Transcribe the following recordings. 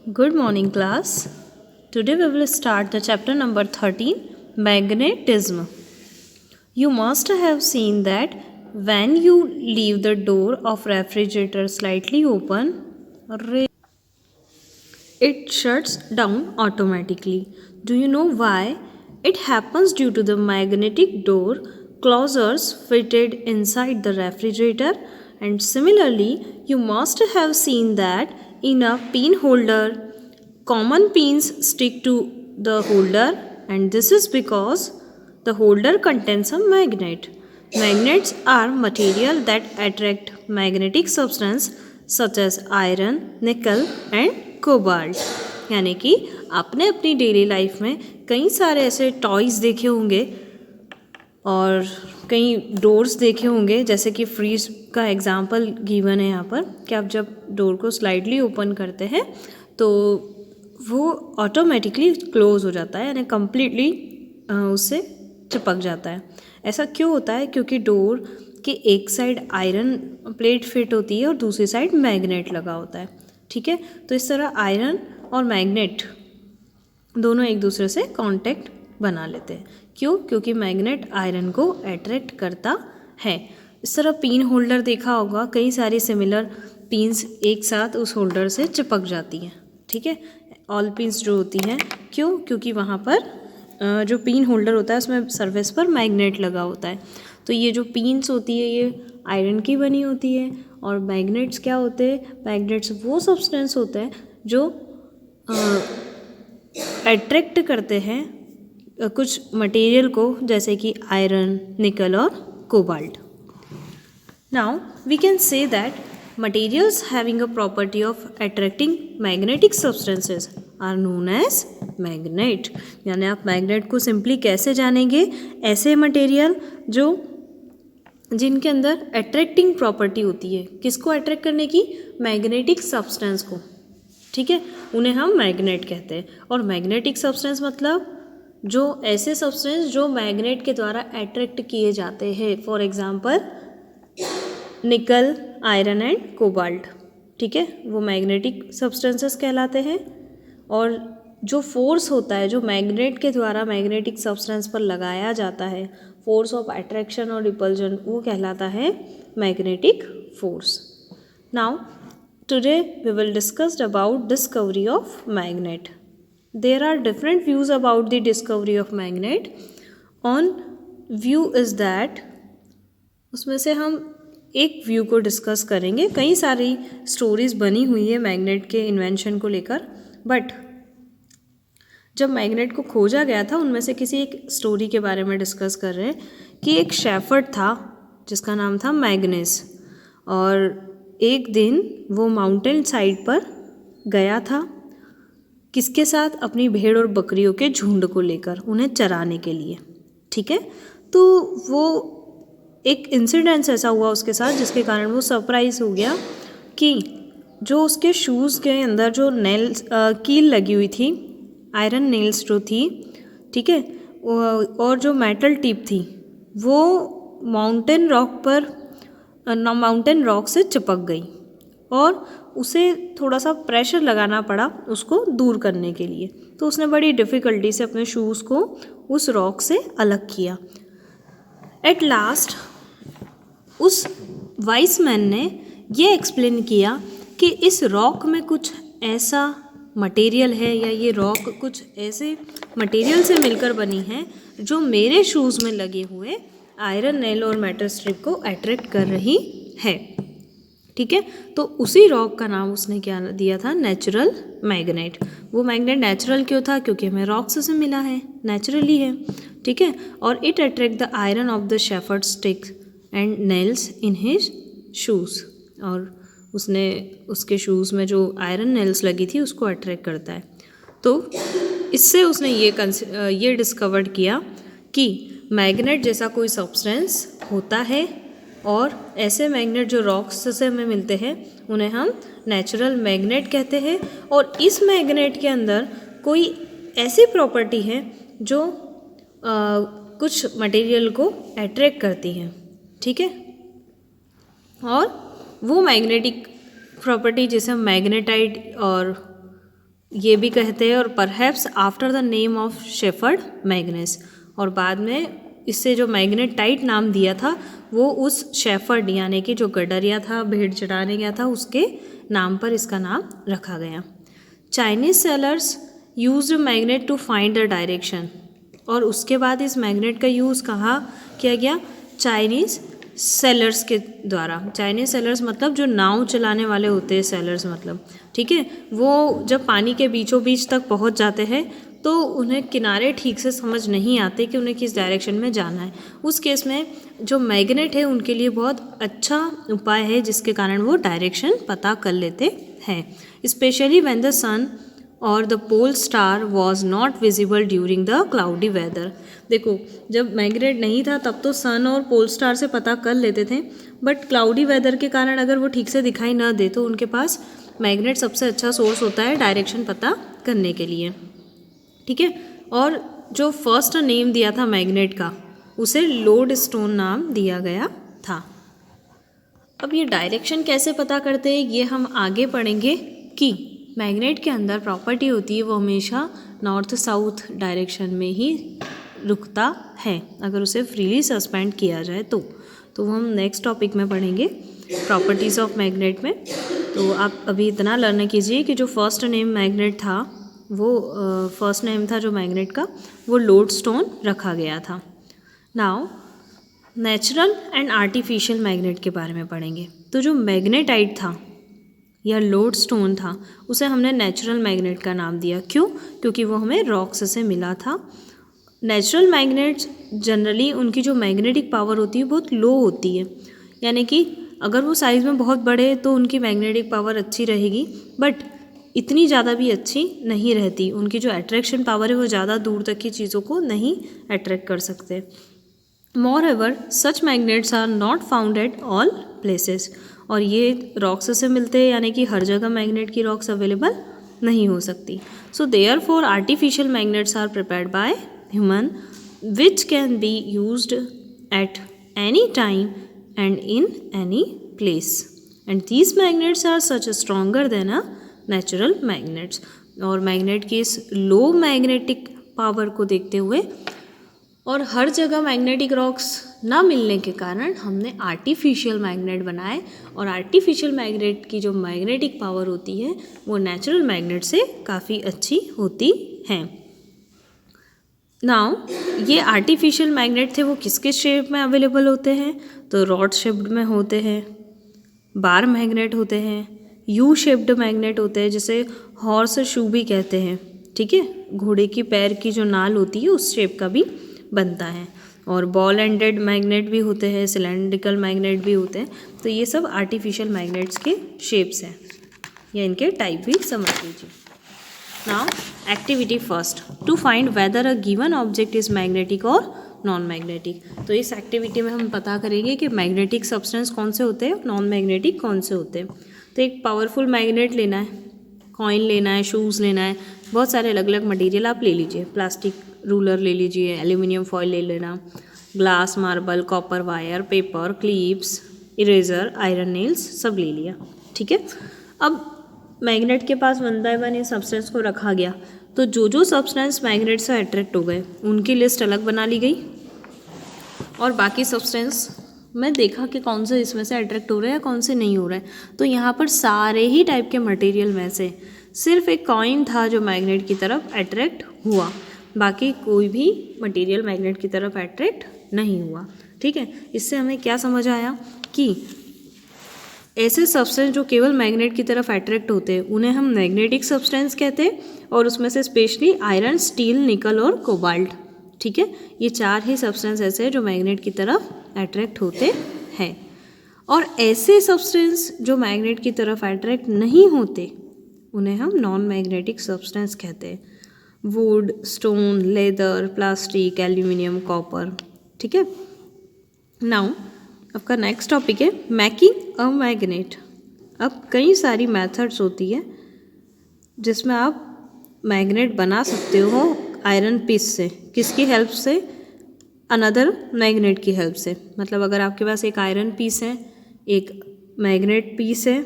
Good morning, class. Today we will start the chapter number 13 Magnetism. You must have seen that when you leave the door of refrigerator slightly open, it shuts down automatically. Do you know why? It happens due to the magnetic door closures fitted inside the refrigerator, and similarly, you must have seen that in a pin holder, common pins stick to the holder, and this is because the holder contains a magnet. Magnets are material that attract magnetic substance such as iron, nickel and cobalt. यानी कि आपने अपनी daily life में कई सारे ऐसे toys देखे होंगे और कई डोर्स देखे होंगे, जैसे कि फ्रीज का एग्जांपल गिवन है यहाँ पर कि आप जब डोर को स्लाइडली ओपन करते हैं तो वो ऑटोमेटिकली क्लोज हो जाता है, यानी कम्प्लीटली उससे चिपक जाता है। ऐसा क्यों होता है? क्योंकि डोर के एक साइड आयरन प्लेट फिट होती है और दूसरी साइड मैग्नेट लगा होता है। ठीक है, तो इस तरह आयरन और मैग्नेट दोनों एक दूसरे से कांटेक्ट बना लेते हैं। क्यों? क्योंकि मैग्नेट आयरन को अट्रैक्ट करता है। इस तरह पिन होल्डर देखा होगा, कई सारी सिमिलर पिन्स एक साथ उस होल्डर से चिपक जाती हैं। ठीक है, ऑल पिन्स जो होती हैं, क्यों? क्योंकि वहाँ पर जो पिन होल्डर होता है उसमें सरफेस पर मैग्नेट लगा होता है। तो ये जो पिन्स होती है ये आयरन की बनी होती है, और मैग्नेट्स क्या होते हैं? मैग्नेट्स वो सब्सटेंस होते हैं जो अट्रैक्ट करते हैं कुछ मटेरियल को, जैसे कि आयरन, निकल और cobalt. Now we can say that materials having a property of attracting magnetic substances are known as magnet। यानी आप मैग्नेट को सिंपली कैसे जानेंगे? ऐसे मटेरियल जो जिनके अंदर अट्रैक्टिंग प्रॉपर्टी होती है। किसको अट्रैक्ट करने की? मैग्नेटिक सब्सटेंस को। ठीक है, उन्हें हम मैग्नेट कहते हैं। और मैग्नेटिक सब्सटेंस मतलब जो ऐसे सब्सटेंस जो मैग्नेट के द्वारा अट्रैक्ट किए जाते हैं। फॉर एग्जाम्पल निकल, आयरन एंड कोबाल्ट। ठीक है, वो मैग्नेटिक सब्सटेंसेस कहलाते हैं। और जो फोर्स होता है जो मैग्नेट के द्वारा मैग्नेटिक सब्सटेंस पर लगाया जाता है, फोर्स ऑफ अट्रैक्शन और रिपल्जन, वो कहलाता है magnetic force. Now today we will discuss about discovery of magnet. There are different views about the discovery of magnet. On view is that, उसमें से हम एक व्यू को डिस्कस करेंगे। कई सारी स्टोरीज बनी हुई है मैग्नेट के इन्वेंशन को लेकर, बट जब मैग्नेट को खोजा गया था उनमें से किसी एक स्टोरी के बारे में डिस्कस कर रहे हैं कि एक शेफर्ड था जिसका नाम था मैग्नेस, और एक दिन वो माउंटेन साइड पर गया था। किसके साथ? अपनी भेड़ और बकरियों के झुंड को लेकर, उन्हें चराने के लिए। ठीक है, तो वो एक इंसिडेंस ऐसा हुआ उसके साथ जिसके कारण वो सरप्राइज हो गया कि जो उसके शूज़ के अंदर जो नेल्स कील लगी हुई थी, आयरन नेल्स जो थी, ठीक है, और जो मेटल टिप थी वो माउंटेन रॉक से चिपक गई और उसे थोड़ा सा प्रेशर लगाना पड़ा उसको दूर करने के लिए। तो उसने बड़ी डिफ़िकल्टी से अपने शूज़ को उस रॉक से अलग किया। एट लास्ट उस वाइस मैन ने ये एक्सप्लेन किया कि इस रॉक में कुछ ऐसा मटेरियल है, या ये रॉक कुछ ऐसे मटेरियल से मिलकर बनी है जो मेरे शूज़ में लगे हुए आयरन नेल और मेटल स्ट्रिप को अट्रैक्ट कर रही है। ठीक है, तो उसी रॉक का नाम उसने क्या दिया था? Natural magnet. वो मैग्नेट नेचुरल क्यों था? क्योंकि हमें रॉक्स से मिला है, नेचुरली है। ठीक है, और it attract the iron of the shepherd sticks and nails in his shoes, और उसने उसके शूज़ में जो आयरन नेल्स लगी थी उसको अट्रैक्ट करता है। तो इससे उसने ये डिस्कवर्ड किया कि मैग्नेट जैसा कोई सब्सटेंस होता है, और ऐसे मैग्नेट जो रॉक्स से हमें मिलते हैं उन्हें हम नेचुरल मैग्नेट कहते हैं। और इस मैग्नेट के अंदर कोई ऐसी प्रॉपर्टी है जो कुछ मटेरियल को अट्रैक्ट करती है। ठीक है, और वो मैग्नेटिक प्रॉपर्टी जिसे हम मैग्नेटाइट और ये भी कहते हैं, और perhaps after the name of shepherd मैग्नेस, और बाद में इससे जो मैग्नेटाइट नाम दिया था वो उस शेफर्ड यानी कि जो गडरिया था, भेड़ चढ़ाने गया था, उसके नाम पर इसका नाम रखा गया। Chinese sailors used magnet to find the direction, और उसके बाद इस मैग्नेट का यूज़ कहाँ किया गया? चाइनीज़ सेलर्स के द्वारा। चाइनीज सेलर्स मतलब जो नाव चलाने वाले होते हैं, सेलर्स मतलब, ठीक है, वो जब पानी के बीचों बीच तक पहुंच जाते हैं तो उन्हें किनारे ठीक से समझ नहीं आते कि उन्हें किस डायरेक्शन में जाना है। उस केस में जो मैग्नेट है उनके लिए बहुत अच्छा उपाय है, जिसके कारण वो डायरेक्शन पता कर लेते हैं। स्पेशली व्हेन द सन और the pole star was not visible during the cloudy weather. देखो, जब मैग्नेट नहीं था तब तो सन और पोल स्टार से पता कर लेते थे, बट क्लाउडी वेदर के कारण अगर वो ठीक से दिखाई ना दे तो उनके पास मैग्नेट सबसे अच्छा सोर्स होता है डायरेक्शन पता करने के लिए, ठीक है। और जो फर्स्ट नेम दिया था मैग्नेट का, उसे लोडस्टोन नाम दिया गया था। अब ये डायरेक्शन कैसे पता करते हैं ये हम आगे पढ़ेंगे कि मैग्नेट के अंदर प्रॉपर्टी होती है वो हमेशा नॉर्थ साउथ डायरेक्शन में ही रुकता है अगर उसे फ्रीली सस्पेंड किया जाए तो वो हम नेक्स्ट टॉपिक में पढ़ेंगे प्रॉपर्टीज़ ऑफ मैग्नेट में। तो आप अभी इतना लर्न कीजिए कि जो फर्स्ट नेम मैग्नेट था वो फर्स्ट नेम था जो मैग्नेट का वो लोडस्टोन रखा गया था। Now natural and artificial magnet के बारे में पढ़ेंगे। तो जो मैग्नेटाइट था या लोडस्टोन था उसे हमने नेचुरल मैग्नेट का नाम दिया। क्यों? क्योंकि वो हमें रॉक्स से मिला था। नेचुरल मैग्नेट्स जनरली उनकी जो मैग्नेटिक पावर होती है बहुत लो होती है, यानी कि अगर वो साइज़ में बहुत बड़े तो उनकी मैग्नेटिक पावर अच्छी रहेगी, बट इतनी ज़्यादा भी अच्छी नहीं रहती। उनकी जो अट्रैक्शन पावर है वो ज़्यादा दूर तक की चीज़ों को नहीं अट्रैक्ट कर सकते। Moreover such magnets are not found at all places, और ये रॉक्स से मिलते हैं, यानी कि हर जगह मैग्नेट की रॉक्स अवेलेबल नहीं हो सकती। So therefore artificial magnets are prepared by human which can be used at any time and in any place, and these magnets are such stronger than a natural magnets. और magnet की इस लो magnetic power को देखते हुए और हर जगह magnetic rocks ना मिलने के कारण हमने आर्टिफिशियल मैग्नेट बनाए, और आर्टिफिशियल मैग्नेट की जो मैग्नेटिक पावर होती है वो नेचुरल मैग्नेट से काफ़ी अच्छी होती है। नाउ ये आर्टिफिशियल मैग्नेट थे वो किस किस शेप में अवेलेबल होते हैं? तो रॉड शेप्ड में होते हैं, बार मैग्नेट होते हैं, यू शेप्ड मैग्नेट होते हैं जिसे हॉर्स शू भी कहते हैं, ठीक है, घोड़े की पैर की जो नाल होती है उस शेप का भी बनता है, और बॉल एंडेड मैग्नेट भी होते हैं, सिलेंड्रिकल मैग्नेट भी होते हैं। तो ये सब आर्टिफिशियल मैग्नेट्स के शेप्स हैं या इनके टाइप भी समझ लीजिए। Now activity first, to find whether a given object is magnetic और नॉन मैग्नेटिक। तो इस एक्टिविटी में हम पता करेंगे कि मैग्नेटिक सब्सटेंस कौन से होते हैं, नॉन मैग्नेटिक कौन से होते हैं। तो एक पावरफुल मैग्नेट लेना है, कॉइन लेना है, शूज़ लेना है, बहुत सारे अलग अलग मटेरियल आप ले लीजिए, प्लास्टिक रूलर ले लीजिए, एल्यूमिनियम फॉयल ले लेना, glass, marble, copper wire, paper, clips, eraser, iron nails सब ले लिया, ठीक है। अब मैग्नेट के पास वन बाय वन ये सब्सटेंस को रखा गया, तो जो जो सब्सटेंस मैग्नेट से अट्रैक्ट हो गए उनकी लिस्ट अलग बना ली गई, और बाकी सब्सटेंस में देखा कि कौन से इसमें से अट्रैक्ट हो रहे हैं कौन से नहीं हो रहे हैं। तो यहाँ पर सारे ही टाइप के मटेरियल में से सिर्फ एक कॉइन था जो मैग्नेट की तरफ अट्रैक्ट हुआ, बाकी कोई भी मटेरियल मैग्नेट की तरफ अट्रैक्ट नहीं हुआ, ठीक है। इससे हमें क्या समझ आया कि ऐसे सब्सटेंस जो केवल मैग्नेट की तरफ अट्रैक्ट होते हैं उन्हें हम मैग्नेटिक सब्सटेंस कहते हैं, और उसमें से स्पेशली आयरन, स्टील, निकल और कोबाल्ट, ठीक है। ये चार ही सब्सटेंस ऐसे हैं जो मैग्नेट की तरफ अट्रैक्ट होते हैं, और ऐसे सब्सटेंस जो मैग्नेट की तरफ अट्रैक्ट नहीं होते उन्हें हम नॉन मैग्नेटिक सब्सटेंस कहते हैं। Would, stone, leather, plastic, aluminium, copper, ठीक है। नाउ आपका नेक्स्ट टॉपिक है मेकिंग अ मैग्नेट। अब कई सारी मेथड्स होती है जिसमें आप मैग्नेट बना सकते हो आयरन पीस से, किसकी हेल्प से? अनदर मैग्नेट की हेल्प से। मतलब अगर आपके पास एक आयरन पीस है, एक मैग्नेट पीस है,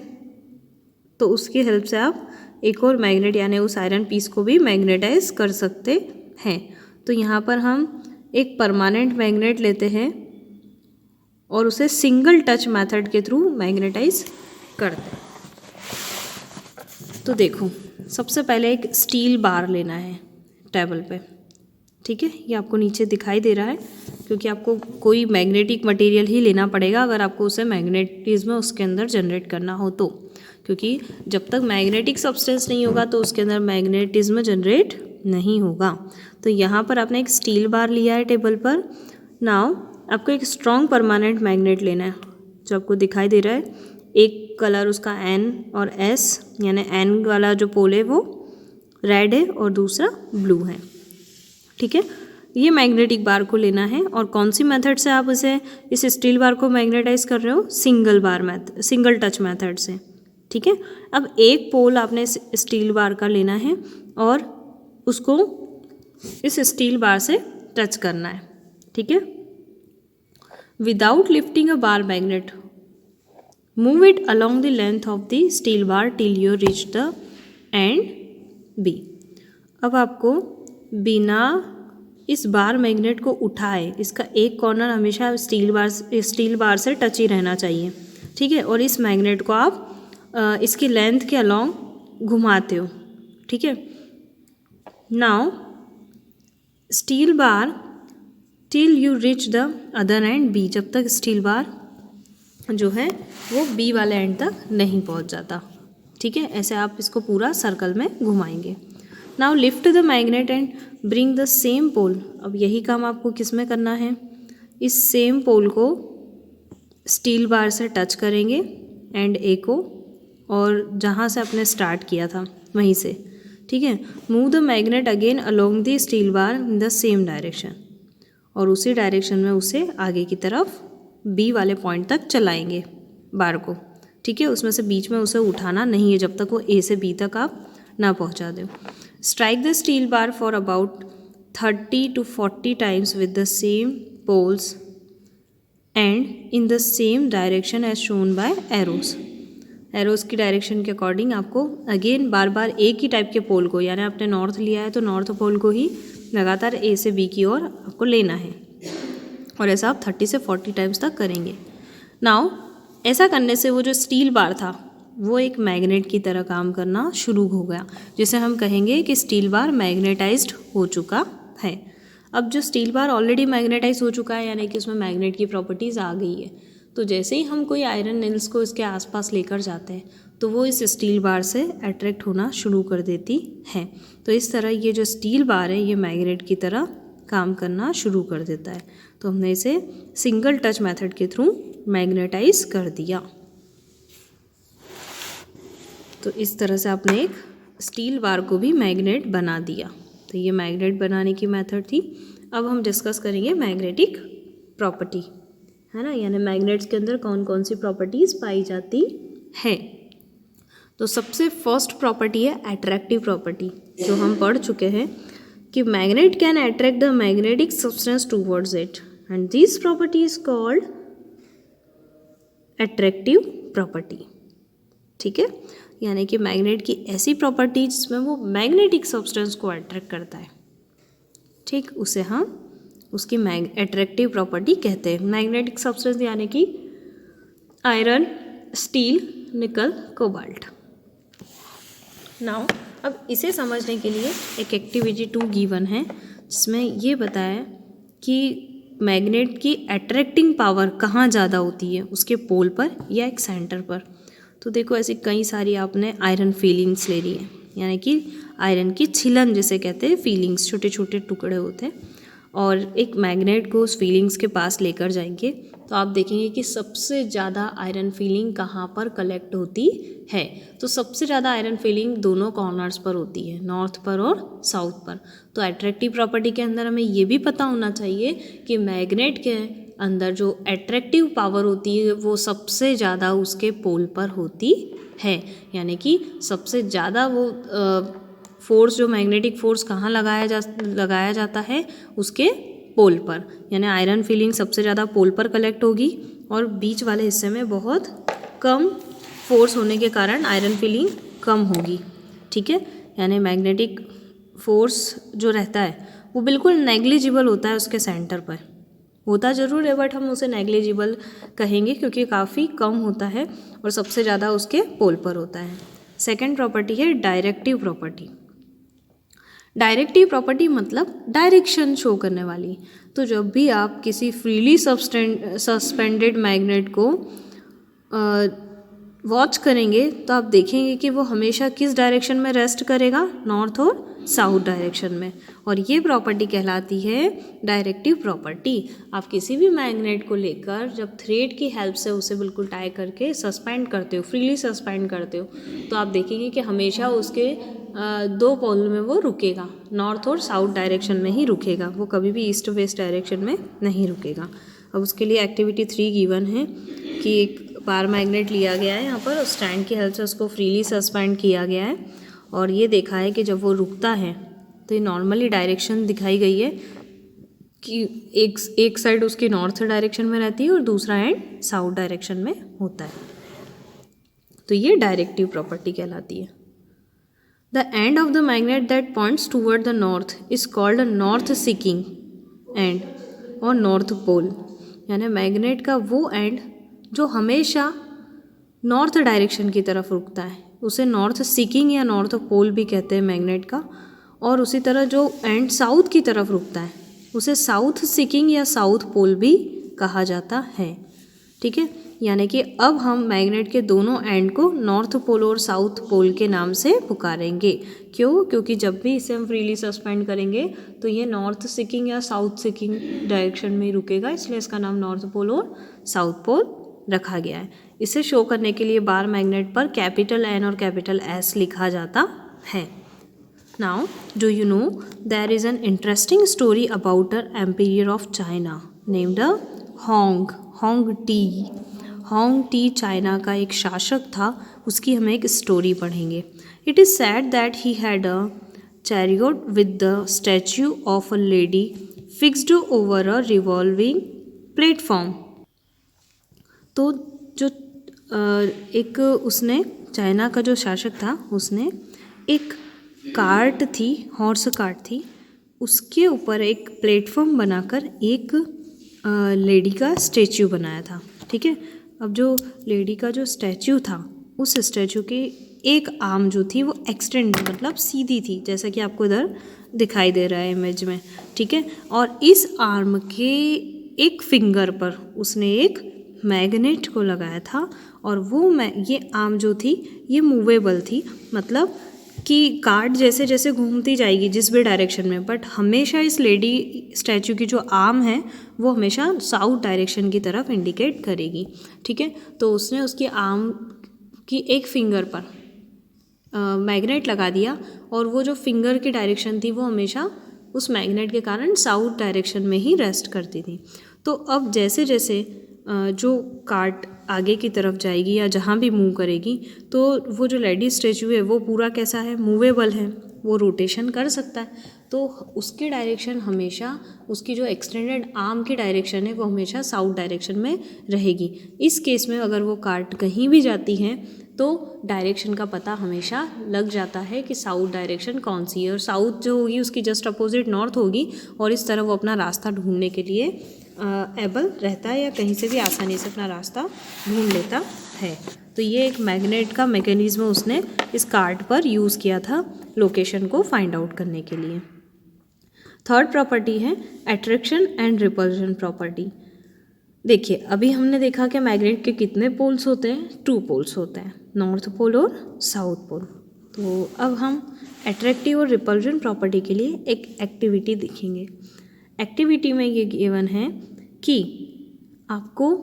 तो उसकी हेल्प से आप एक और मैग्नेट यानी उस आयरन पीस को भी मैग्नेटाइज कर सकते हैं। तो यहाँ पर हम एक परमानेंट मैग्नेट लेते हैं और उसे सिंगल टच मेथड के थ्रू मैग्नेटाइज करते हैं। तो देखो, सबसे पहले एक स्टील बार लेना है टेबल पे, ठीक है। ये आपको नीचे दिखाई दे रहा है क्योंकि आपको कोई मैग्नेटिक मटेरियल ही लेना पड़ेगा अगर आपको उसे मैग्नेटिज्म उसके अंदर जनरेट करना हो तो, क्योंकि जब तक मैग्नेटिक सब्सटेंस नहीं होगा तो उसके अंदर मैग्नेटिज्म जनरेट नहीं होगा। तो यहाँ पर आपने एक स्टील बार लिया है टेबल पर। नाउ आपको एक स्ट्रॉन्ग परमानेंट मैग्नेट लेना है जो आपको दिखाई दे रहा है। एक कलर उसका N और S, यानी N वाला जो पोल है वो रेड है और दूसरा ब्लू है, ठीक है। ये मैग्नेटिक बार को लेना है और कौन सी मेथड से आप इस स्टील बार को मैग्नेटाइज कर रहे हो? सिंगल टच मेथड से, ठीक है। अब एक पोल आपने इस स्टील बार का लेना है और उसको इस स्टील बार से टच करना है, ठीक है। Without lifting a bar magnet, move it along the length of the steel bar till you reach the end B। अब आपको बिना इस बार मैग्नेट को उठाए इसका एक कॉर्नर हमेशा स्टील बार से टच ही रहना चाहिए, ठीक है। और इस मैग्नेट को आप इसकी लेंथ के अलोंग घुमाते हो, ठीक है। Now steel bar till you rich the other and B, जब तक स्टील बार जो है वो B वाले एंड तक नहीं पहुंच जाता, ठीक है। ऐसे आप इसको पूरा सर्कल में घुमाएंगे। Now lift the magnet and bring the same pole. अब यही काम आपको किस में करना है? इस सेम पोल को स्टील बार से टच करेंगे एंड A को, और जहाँ से आपने स्टार्ट किया था वहीं से, ठीक है। Move the magnet again along the steel bar in the same direction, और उसी डायरेक्शन में उसे आगे की तरफ B वाले पॉइंट तक चलाएंगे बार को, ठीक है। उसमें से बीच में उसे उठाना नहीं है जब तक वो A से B तक आप ना पहुंचा दो। Strike the steel bar for about 30 to 40 times with the same poles and in the same direction as shown by arrows की डायरेक्शन के अकॉर्डिंग आपको अगेन बार बार एक ही टाइप के पोल को, यानी आपने नॉर्थ लिया है तो नॉर्थ पोल को ही लगातार A से B की ओर आपको लेना है, और ऐसा आप 30 से 40 टाइम्स तक करेंगे। नाउ ऐसा करने से वो जो स्टील बार था वो एक मैग्नेट की तरह काम करना शुरू हो गया, जिसे हम कहेंगे कि स्टील बार मैग्नेटाइज्ड हो चुका है। अब जो स्टील बार ऑलरेडी मैग्नेटाइज हो चुका है, यानी कि उसमें मैग्नेट की प्रॉपर्टीज़ आ गई है, तो जैसे ही हम कोई आयरन नेल्स को इसके आसपास लेकर जाते हैं तो वो इस स्टील बार से अट्रैक्ट होना शुरू कर देती है। तो इस तरह ये जो स्टील बार है ये मैग्नेट की तरह काम करना शुरू कर देता है। तो हमने इसे सिंगल टच मेथड के थ्रू मैग्नेटाइज कर दिया। तो इस तरह से आपने एक स्टील बार को भी मैग्नेट बना दिया। तो ये मैग्नेट बनाने की मेथड थी। अब हम डिस्कस करेंगे मैग्नेटिक प्रॉपर्टी, है ना, यानी मैग्नेट्स के अंदर कौन कौन सी प्रॉपर्टीज़ पाई जाती है। तो सबसे फर्स्ट प्रॉपर्टी है अट्रैक्टिव प्रॉपर्टी, जो हम पढ़ चुके हैं कि magnet can attract the magnetic substance towards it and this property is called attractive property, ठीक है। यानी कि मैग्नेट की ऐसी प्रॉपर्टी जिसमें वो मैग्नेटिक सब्सटेंस को अट्रैक्ट करता है, ठीक, उसे हम उसकी अट्रैक्टिव प्रॉपर्टी कहते हैं। मैग्नेटिक सब्सटेंस यानी कि आयरन, स्टील, निकल, कोबाल्ट। नाउ अब इसे समझने के लिए एक एक्टिविटी 2 गिवन है, जिसमें ये बताया कि मैग्नेट की अट्रैक्टिंग पावर कहाँ ज़्यादा होती है, उसके पोल पर या एक सेंटर पर। तो देखो ऐसी कई सारी आपने आयरन फीलिंग्स ले ली है, यानी कि आयरन की छिलन जिसे कहते हैं, फीलिंग्स छोटे छोटे टुकड़े होते हैं, और एक मैग्नेट को उस फीलिंग्स के पास लेकर जाएंगे तो आप देखेंगे कि सबसे ज़्यादा आयरन फीलिंग कहाँ पर कलेक्ट होती है। तो सबसे ज़्यादा आयरन फीलिंग दोनों कॉर्नर्स पर होती है, नॉर्थ पर और साउथ पर। तो अट्रैक्टिव प्रॉपर्टी के अंदर हमें ये भी पता होना चाहिए कि मैग्नेट के अंदर जो अट्रैक्टिव पावर होती है वो सबसे ज़्यादा उसके पोल पर होती है, यानी कि सबसे ज़्यादा वो फोर्स, जो मैग्नेटिक फोर्स कहाँ लगाया जाता है, उसके पोल पर। यानी आयरन फीलिंग सबसे ज़्यादा पोल पर कलेक्ट होगी और बीच वाले हिस्से में बहुत कम फोर्स होने के कारण आयरन फीलिंग कम होगी, ठीक है, यानी मैग्नेटिक फोर्स जो रहता है वो बिल्कुल नेग्लिजिबल होता है उसके सेंटर पर, होता ज़रूर है बट हम उसे नेग्लिजिबल कहेंगे क्योंकि काफ़ी कम होता है और सबसे ज़्यादा उसके पोल पर होता है। सेकंड प्रॉपर्टी है डायरेक्टिव प्रॉपर्टी। डायरेक्टिव प्रॉपर्टी मतलब डायरेक्शन शो करने वाली। तो जब भी आप किसी फ्रीली सस्पेंडेड मैग्नेट को वॉच करेंगे तो आप देखेंगे कि वो हमेशा किस डायरेक्शन में रेस्ट करेगा, नॉर्थ और साउथ डायरेक्शन में, और ये प्रॉपर्टी कहलाती है डायरेक्टिव प्रॉपर्टी। आप किसी भी मैग्नेट को लेकर जब थ्रेड की हेल्प से उसे बिल्कुल टाई करके सस्पेंड करते हो, फ्रीली सस्पेंड करते हो, तो आप देखेंगे कि हमेशा उसके दो पोल में वो रुकेगा, नॉर्थ और साउथ डायरेक्शन में ही रुकेगा, वो कभी भी ईस्ट वेस्ट डायरेक्शन में नहीं रुकेगा। अब उसके लिए एक्टिविटी 3 गिवन है कि एक बार मैग्नेट लिया गया है यहाँ पर, स्टैंड की हेल्प से उसको फ्रीली सस्पेंड किया गया है और ये देखा है कि जब वो रुकता है तो ये नॉर्मली डायरेक्शन दिखाई गई है कि एक साइड उसकी नॉर्थ डायरेक्शन में रहती है और दूसरा एंड साउथ डायरेक्शन में होता है, तो ये डायरेक्टिव प्रॉपर्टी कहलाती है। The end of the magnet that points toward the north is called north seeking and और नॉर्थ पोल, यानी मैग्नेट का वो एंड जो हमेशा नॉर्थ डायरेक्शन की तरफ रुकता है उसे नॉर्थ सीकिंग या नॉर्थ पोल भी कहते हैं मैग्नेट का, और उसी तरह जो एंड साउथ की तरफ रुकता है उसे साउथ सीकिंग या साउथ पोल भी कहा जाता है। ठीक है, यानी कि अब हम मैग्नेट के दोनों एंड को नॉर्थ पोल और साउथ पोल के नाम से पुकारेंगे। क्यों? क्योंकि जब भी इसे हम फ्रीली सस्पेंड करेंगे तो ये नॉर्थ सीकिंग या साउथ सीकिंग डायरेक्शन में ही रुकेगा, इसलिए इसका नाम नॉर्थ पोल और साउथ पोल रखा गया है। इसे शो करने के लिए बार मैग्नेट पर कैपिटल N और कैपिटल S लिखा जाता है। Now, do you know there is an interesting story about an emperor of China named Hong Ti। Hong T China का एक शासक था, उसकी हम एक स्टोरी पढ़ेंगे। It is sad that he had a chariot with the statue of a lady fixed over a revolving platform. तो जो एक उसने चाइना का जो शासक था उसने एक कार्ट थी, हॉर्स कार्ट थी, उसके ऊपर एक प्लेटफॉर्म बनाकर एक लेडी का स्टैच्यू बनाया था। ठीक है, अब जो लेडी का जो स्टैच्यू था उस स्टैच्यू की एक आर्म जो थी वो एक्सटेंड मतलब सीधी थी, जैसा कि आपको इधर दिखाई दे रहा है इमेज में। ठीक है, और इस आर्म के एक फिंगर पर उसने एक मैग्नेट को लगाया था और वो ये आर्म जो थी ये मूवेबल थी, मतलब कि कार्ड जैसे जैसे घूमती जाएगी जिस भी डायरेक्शन में, बट हमेशा इस लेडी स्टैचू की जो आर्म है वो हमेशा साउथ डायरेक्शन की तरफ इंडिकेट करेगी। ठीक है, तो उसने उसकी आर्म की एक फिंगर पर मैग्नेट लगा दिया और वो जो फिंगर की डायरेक्शन थी वो हमेशा उस मैग्नेट के कारण साउथ डायरेक्शन में ही रेस्ट करती थी। तो अब जैसे जैसे जो कार्ट आगे की तरफ जाएगी या जहाँ भी मूव करेगी तो वो जो लेडी स्टैचू है वो पूरा कैसा है, मूवेबल है, वो रोटेशन कर सकता है, तो उसकी डायरेक्शन हमेशा, उसकी जो एक्सटेंडेड आर्म की डायरेक्शन है वो हमेशा साउथ डायरेक्शन में रहेगी। इस केस में अगर वो कार्ट कहीं भी जाती है तो डायरेक्शन का पता हमेशा लग जाता है कि साउथ डायरेक्शन कौन सी है, और साउथ जो होगी उसकी जस्ट अपोजिट नॉर्थ होगी और इस तरह वो अपना रास्ता ढूंढने के लिए एबल रहता है या कहीं से भी आसानी से अपना रास्ता ढूंढ लेता है। तो ये एक मैग्नेट का मैकेनिज्म उसने इस कार्ड पर यूज़ किया था लोकेशन को फाइंड आउट करने के लिए। थर्ड प्रॉपर्टी है अट्रैक्शन एंड रिपल्शन प्रॉपर्टी। देखिए, अभी हमने देखा कि मैग्नेट के कितने पोल्स होते हैं, 2 पोल्स होते हैं, नॉर्थ पोल और साउथ पोल। तो अब हम अट्रैक्टिव और रिपल्शन प्रॉपर्टी के लिए एक एक्टिविटी देखेंगे। एक्टिविटी में ये गिवन है कि आपको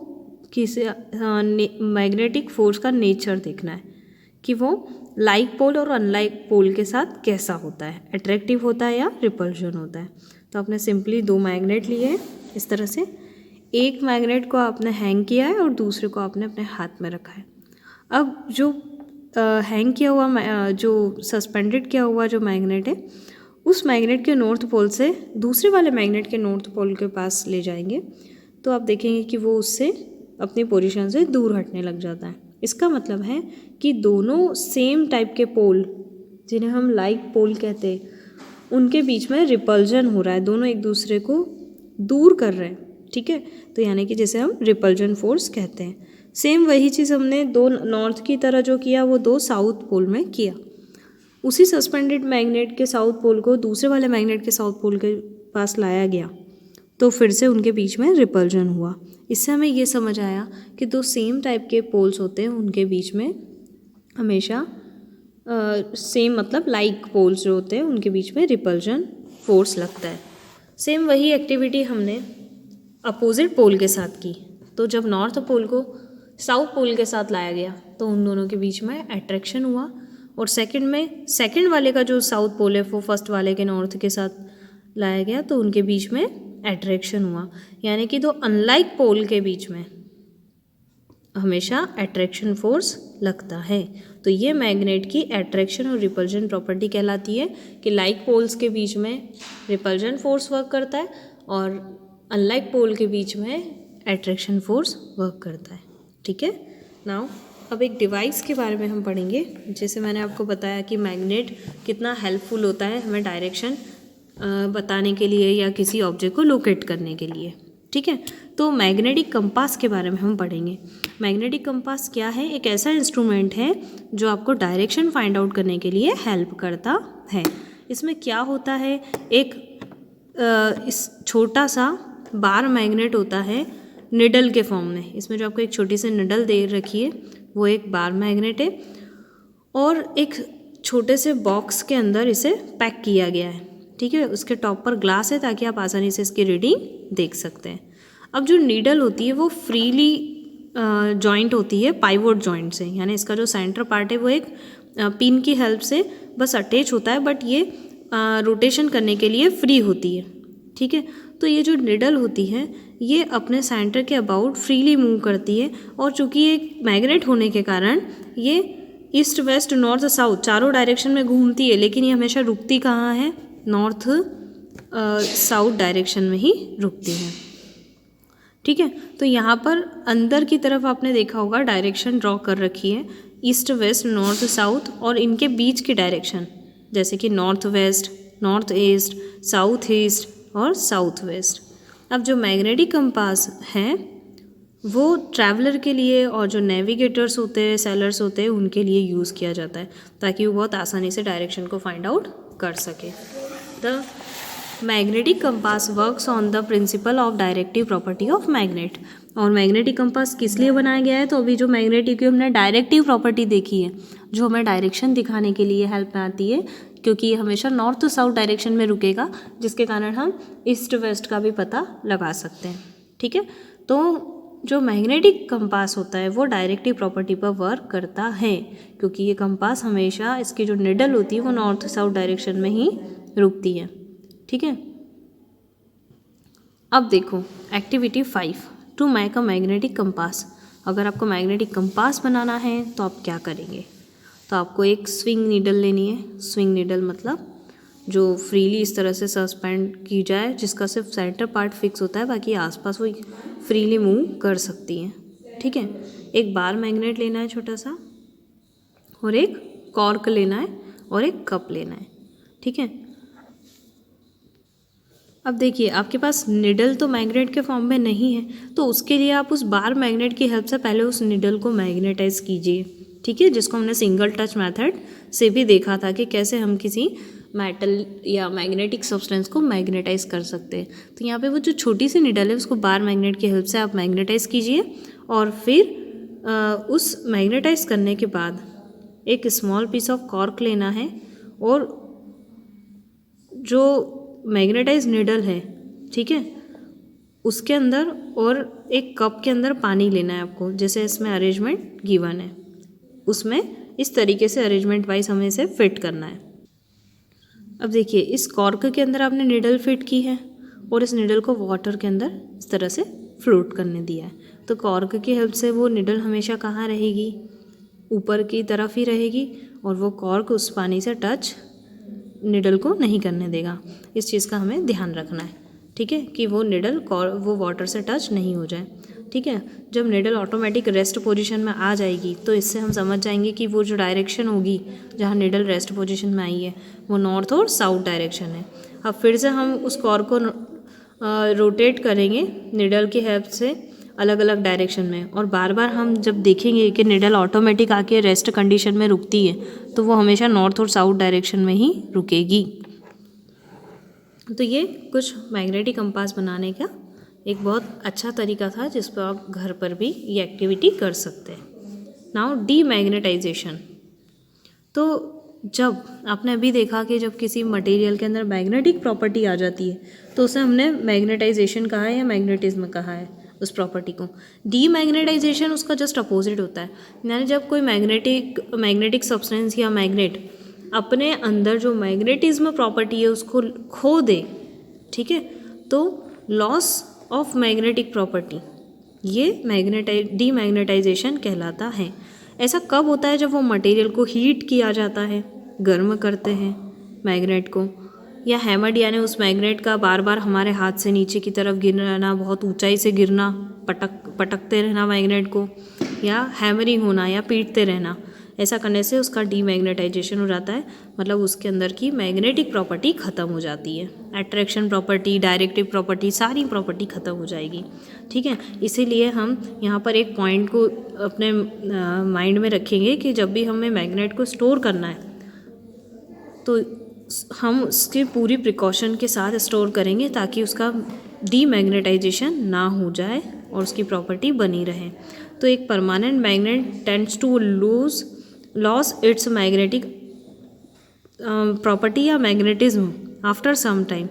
किसी मैग्नेटिक फोर्स का नेचर देखना है कि वो लाइक पोल और अनलाइक पोल के साथ कैसा होता है, अट्रैक्टिव होता है या रिपल्शन होता है। तो आपने सिंपली 2 मैग्नेट लिए हैं इस तरह से, एक मैग्नेट को आपने हैंग किया है और दूसरे को आपने अपने हाथ में रखा है। अब जो हैंग किया हुआ जो सस्पेंडेड किया हुआ जो मैग्नेट है उस मैग्नेट के नॉर्थ पोल से दूसरे वाले मैग्नेट के नॉर्थ पोल के पास ले जाएंगे तो आप देखेंगे कि वो उससे अपनी पोजीशन से दूर हटने लग जाता है। इसका मतलब है कि दोनों सेम टाइप के पोल जिन्हें हम लाइक पोल कहते हैं, उनके बीच में रिपल्जन हो रहा है, दोनों एक दूसरे को दूर कर रहे हैं, ठीक है। तो यानी कि जिसे हम रिपल्जन फोर्स कहते हैं। सेम वही चीज़ हमने दो नॉर्थ की तरह जो किया वो दो साउथ पोल में किया। उसी सस्पेंडेड मैग्नेट के साउथ पोल को दूसरे वाले मैग्नेट के साउथ पोल के पास लाया गया तो फिर से उनके बीच में रिपल्जन हुआ। इससे हमें ये समझ आया कि दो सेम टाइप के पोल्स होते हैं, उनके बीच में हमेशा सेम मतलब लाइक पोल्स जो होते हैं उनके बीच में रिपल्जन फोर्स लगता है। सेम वही एक्टिविटी हमने अपोजिट पोल के साथ की। तो जब नॉर्थ पोल को साउथ पोल के साथ लाया गया तो उन दोनों के बीच में अट्रैक्शन हुआ, और सेकंड वाले का जो साउथ पोल है वो फर्स्ट वाले के नॉर्थ के साथ लाया गया तो उनके बीच में अट्रैक्शन हुआ। यानी कि दो अनलाइक पोल के बीच में हमेशा अट्रैक्शन फोर्स लगता है। तो ये मैग्नेट की अट्रैक्शन और रिपल्जन प्रॉपर्टी कहलाती है कि लाइक पोल्स के बीच में रिपल्जन फोर्स वर्क करता है और अनलाइक पोल के बीच में अट्रैक्शन फोर्स वर्क करता है, ठीक है। नाउ अब एक डिवाइस के बारे में हम पढ़ेंगे। जैसे मैंने आपको बताया कि मैग्नेट कितना हेल्पफुल होता है हमें डायरेक्शन बताने के लिए या किसी ऑब्जेक्ट को लोकेट करने के लिए, ठीक है। तो मैग्नेटिक कंपास के बारे में हम पढ़ेंगे। मैग्नेटिक कंपास क्या है? एक ऐसा इंस्ट्रूमेंट है जो आपको डायरेक्शन फाइंड आउट करने के लिए हेल्प करता है। इसमें क्या होता है, एक इस छोटा सा बार मैग्नेट होता है निडल के फॉर्म में। इसमें जो आपको एक छोटी सी निडल दे रखी है वो एक बार मैग्नेट है, और एक छोटे से बॉक्स के अंदर इसे पैक किया गया है, ठीक है। उसके टॉप पर ग्लास है ताकि आप आसानी से इसकी रीडिंग देख सकते हैं। अब जो नीडल होती है वो फ्रीली जॉइंट होती है पाइवोट जॉइंट से, यानी इसका जो सेंटर पार्ट है वो एक पिन की हेल्प से बस अटैच होता है, बट ये रोटेशन करने के लिए फ्री होती है, ठीक है। तो ये जो निडल होती है ये अपने सेंटर के अबाउट फ्रीली मूव करती है, और चूँकि ये मैग्नेट होने के कारण ये ईस्ट वेस्ट नॉर्थ साउथ चारों डायरेक्शन में घूमती है, लेकिन ये हमेशा रुकती कहाँ है? नॉर्थ साउथ डायरेक्शन में ही रुकती है, ठीक है। तो यहाँ पर अंदर की तरफ आपने देखा होगा डायरेक्शन ड्रॉ कर रखी है, ईस्ट वेस्ट नॉर्थ साउथ, और इनके बीच की डायरेक्शन जैसे कि north west, north east, south east और साउथ वेस्ट। अब जो मैग्नेटिक कंपास है वो ट्रैवलर के लिए और जो नेविगेटर्स होते हैं, सेलर्स होते हैं, उनके लिए यूज़ किया जाता है ताकि वो बहुत आसानी से डायरेक्शन को फाइंड आउट कर सके। The magnetic compass works on the principle of directive property of magnet. और मैग्नेटिक कंपास किस लिए बनाया गया है? तो अभी जो मैग्नेटिक की हमने डायरेक्टिव प्रॉपर्टी देखी है जो हमें डायरेक्शन दिखाने के लिए हेल्प में आती है, क्योंकि ये हमेशा नॉर्थ टू साउथ डायरेक्शन में रुकेगा, जिसके कारण हम ईस्ट वेस्ट का भी पता लगा सकते हैं, ठीक है। तो जो मैग्नेटिक कंपास होता है वो डायरेक्टिव प्रॉपर्टी पर वर्क करता है, क्योंकि ये कंपास हमेशा इसकी जो निडल होती है वो नॉर्थ साउथ डायरेक्शन में ही रुकती है, ठीक है। अब देखो activity 5, to make a magnetic compass. अगर आपको मैग्नेटिक कंपास बनाना है तो आप क्या करेंगे? तो आपको एक स्विंग नीडल लेनी है। स्विंग नीडल मतलब जो फ्रीली इस तरह से सस्पेंड की जाए, जिसका सिर्फ सेंटर पार्ट फिक्स होता है, बाकी आसपास वो फ्रीली मूव कर सकती है, ठीक है। एक बार मैग्नेट लेना है छोटा सा, और एक कॉर्क लेना है, और एक कप लेना है, ठीक है। अब देखिए आपके पास निडल तो मैग्नेट के फॉर्म में नहीं है, तो उसके लिए आप उस बार मैग्नेट की हेल्प से पहले उस निडल को मैग्नेटाइज कीजिए, ठीक है, जिसको हमने सिंगल टच मेथड से भी देखा था कि कैसे हम किसी मेटल या मैग्नेटिक सब्सटेंस को मैग्नेटाइज कर सकते हैं। तो यहाँ पे वो जो छोटी सी निडल है उसको बार मैग्नेट की हेल्प से आप मैग्नेटाइज कीजिए, और फिर उस मैग्नेटाइज करने के बाद एक स्मॉल पीस ऑफ कॉर्क लेना है, और जो मैग्नेटाइज निडल है, ठीक है, उसके अंदर और एक कप के अंदर पानी लेना है आपको, जैसे इसमें अरेंजमेंट गिवन है उसमें इस तरीके से अरेंजमेंट वाइज हमें इसे फिट करना है। अब देखिए इस कॉर्क के अंदर आपने निडल फिट की है और इस निडल को वाटर के अंदर इस तरह से फ्लोट करने दिया है। तो कॉर्क की हेल्प से वो निडल हमेशा कहाँ रहेगी? ऊपर की तरफ ही रहेगी, और वो कॉर्क उस पानी से टच निडल को नहीं करने देगा। इस चीज़ का हमें ध्यान रखना है, ठीक है, कि वो निडल वो वाटर से टच नहीं हो जाए। ठीक है। जब निडल ऑटोमेटिक रेस्ट पोजीशन में आ जाएगी तो इससे हम समझ जाएंगे कि वो जो डायरेक्शन होगी जहाँ निडल रेस्ट पोजीशन में आई है वो नॉर्थ और साउथ डायरेक्शन है। अब फिर से हम उस कॉर्क को रोटेट करेंगे निडल की हेल्प से अलग अलग डायरेक्शन में, और बार बार हम जब देखेंगे कि निडल ऑटोमेटिक आके रेस्ट कंडीशन में रुकती है तो वो हमेशा नॉर्थ और साउथ डायरेक्शन में ही रुकेगी। तो ये कुछ मैग्नेटिक कंपास बनाने का एक बहुत अच्छा तरीका था जिस पर आप घर पर भी ये एक्टिविटी कर सकते हैं। Now demagnetization. तो जब आपने अभी देखा कि जब किसी मटेरियल के अंदर मैग्नेटिक प्रॉपर्टी आ जाती है तो उसे हमने मैग्नेटाइजेशन कहा है या मैग्नेटिज्म कहा है उस प्रॉपर्टी को। डीमैग्नेटाइजेशन उसका जस्ट अपोजिट होता है, यानी जब कोई मैग्नेटिक सब्सटेंस या मैग्नेट अपने अंदर जो मैग्नेटिज्म प्रॉपर्टी है उसको खो दे, ठीक है, तो लॉस ऑफ मैग्नेटिक प्रॉपर्टी, ये डीमैग्नेटाइजेशन कहलाता है। ऐसा कब होता है? जब वो मटेरियल को हीट किया जाता है, गर्म करते हैं मैग्नेट को, या हैमर्ड यानी उस मैग्नेट का बार बार हमारे हाथ से नीचे की तरफ गिरना, बहुत ऊंचाई से गिरना, पटकते रहना मैग्नेट को, या हैमरिंग होना या पीटते रहना, ऐसा करने से उसका डीमैग्नेटाइजेशन हो जाता है। मतलब उसके अंदर की मैग्नेटिक प्रॉपर्टी ख़त्म हो जाती है, अट्रैक्शन प्रॉपर्टी, डायरेक्टिव प्रॉपर्टी, सारी प्रॉपर्टी ख़त्म हो जाएगी, ठीक है। इसीलिए हम यहाँ पर एक पॉइंट को अपने माइंड में रखेंगे कि जब भी हमें मैग्नेट को स्टोर करना है तो हम उसकी पूरी प्रिकॉशन के साथ स्टोर करेंगे ताकि उसका डीमैग्नेटाइजेशन ना हो जाए और उसकी प्रॉपर्टी बनी रहे। तो एक permanent magnet tends to lose its magnetic property या magnetism after some time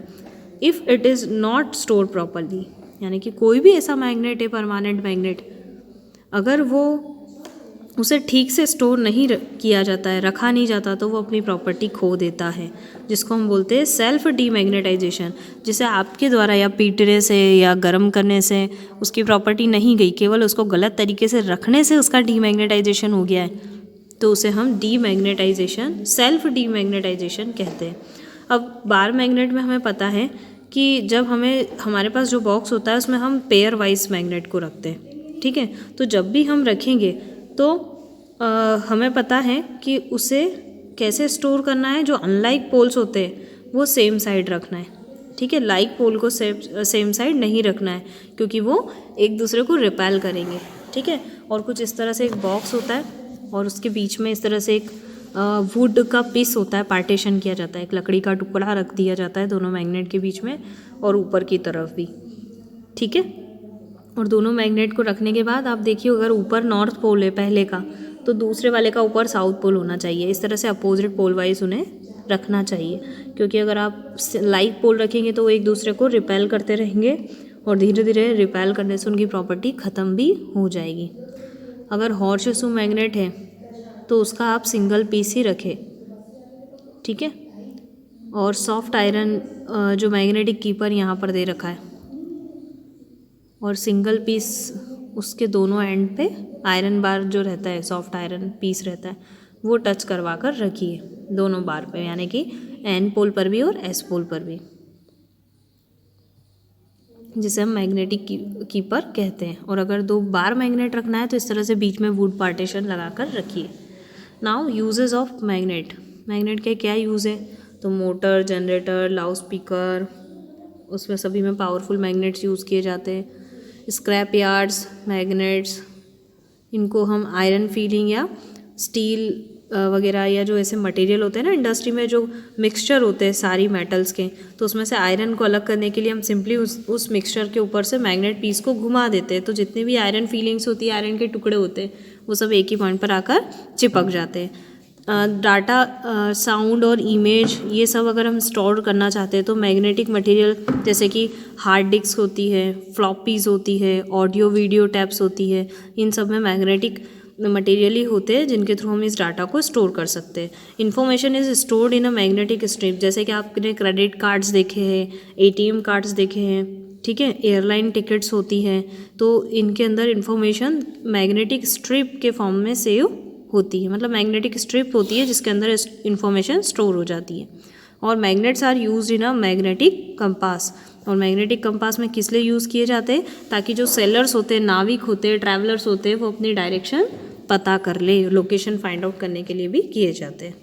if it is not store properly. यानी कि कोई भी ऐसा मैग्नेट है, परमानेंट मैग्नेट, अगर वो उसे ठीक से स्टोर नहीं किया जाता है, रखा नहीं जाता, तो वो अपनी प्रॉपर्टी खो देता है, जिसको हम बोलते हैं सेल्फ डीमैग्नेटाइजेशन। जिसे आपके द्वारा या पीटने से या गर्म करने से उसकी प्रॉपर्टी नहीं गई, केवल उसको गलत तरीके से रखने से उसका डीमैग्नेटाइजेशन हो गया है, तो उसे हम डीमैग्नेटाइजेशन, सेल्फ डीमैग्नेटाइजेशन कहते हैं। अब बार मैग्नेट में हमें पता है कि जब हमारे पास जो बॉक्स होता है उसमें हम पेयर वाइज मैग्नेट को रखते हैं, ठीक है। तो जब भी हम रखेंगे तो हमें पता है कि उसे कैसे स्टोर करना है। जो अनलाइक पोल्स होते हैं वो सेम साइड रखना है, ठीक है। लाइक पोल को सेम साइड नहीं रखना है क्योंकि वो एक दूसरे को रिपेल करेंगे, ठीक है। और कुछ इस तरह से एक बॉक्स होता है और उसके बीच में इस तरह से एक वुड का पीस होता है, पार्टीशन किया जाता है, एक लकड़ी का टुकड़ा रख दिया जाता है दोनों मैग्नेट के बीच में और ऊपर की तरफ भी, ठीक है। और दोनों मैग्नेट को रखने के बाद आप देखिए, अगर ऊपर नॉर्थ पोल है पहले का तो दूसरे वाले का ऊपर साउथ पोल होना चाहिए। इस तरह से अपोजिट पोल वाइज उन्हें रखना चाहिए, क्योंकि अगर आप लाइक पोल रखेंगे तो वो एक दूसरे को रिपेल करते रहेंगे और धीरे धीरे रिपेल करने से उनकी प्रॉपर्टी ख़त्म भी हो जाएगी। अगर हॉर्स मैग्नेट है तो उसका आप सिंगल पीस ही रखें, ठीक है। और सॉफ्ट आयरन जो मैग्नेटिक कीपर यहाँ पर दे रखा है, और सिंगल पीस उसके दोनों एंड पे आयरन बार जो रहता है, सॉफ्ट आयरन पीस रहता है, वो टच करवा कर रखिए दोनों बार पे, यानी कि एन पोल पर भी और एस पोल पर भी, जिसे हम मैग्नेटिक कीपर कहते हैं। और अगर दो बार मैग्नेट रखना है तो इस तरह से बीच में वुड पार्टीशन लगा कर रखिए। Now uses of magnet. Magnet के क्या यूज़ है? तो मोटर, जनरेटर, लाउड स्पीकर, उसमें सभी में पावरफुल मैग्नेट्स यूज़ किए जाते हैं। स्क्रैप यार्ड्स, मैग्नेट्स, इनको हम आयरन फीलिंग या स्टील वगैरह या जो ऐसे मटेरियल होते हैं ना इंडस्ट्री में, जो मिक्सचर होते हैं सारी मेटल्स के, तो उसमें से आयरन को अलग करने के लिए हम सिंपली उस मिक्सचर के ऊपर से मैग्नेट पीस को घुमा देते हैं, तो जितने भी आयरन फीलिंग्स होती है, आयरन के टुकड़े होते हैं, वो सब एक ही पॉइंट पर आकर चिपक जाते हैं। डाटा, साउंड और इमेज, ये सब अगर हम स्टोर करना चाहते हैं तो मैग्नेटिक मटेरियल जैसे कि हार्ड डिस्क होती है, फ्लॉपीज़ होती है, ऑडियो वीडियो टैप्स होती है, इन सब में मैग्नेटिक मटेरियल ही होते हैं जिनके थ्रू हम इस डाटा को स्टोर कर सकते हैं। Information is stored in a magnetic strip. जैसे कि आपने क्रेडिट कार्ड्स देखे हैं, ATM कार्ड्स देखे हैं, ठीक है, एयरलाइन टिकट्स होती हैं, तो इनके अंदर इन्फॉर्मेशन मैग्नेटिक स्ट्रिप के फॉर्म में सेव होती है। मतलब मैग्नेटिक स्ट्रिप होती है जिसके अंदर इन्फॉर्मेशन स्टोर हो जाती है। और magnets are used in a magnetic compass. और मैग्नेटिक कंपास में किस लिए यूज़ किए जाते हैं, ताकि जो सेलर्स होते हैं, नाविक होते हैं, ट्रैवलर्स होते हैं, वो अपनी डायरेक्शन पता कर ले, लोकेशन फाइंड आउट करने के लिए भी किए जाते हैं।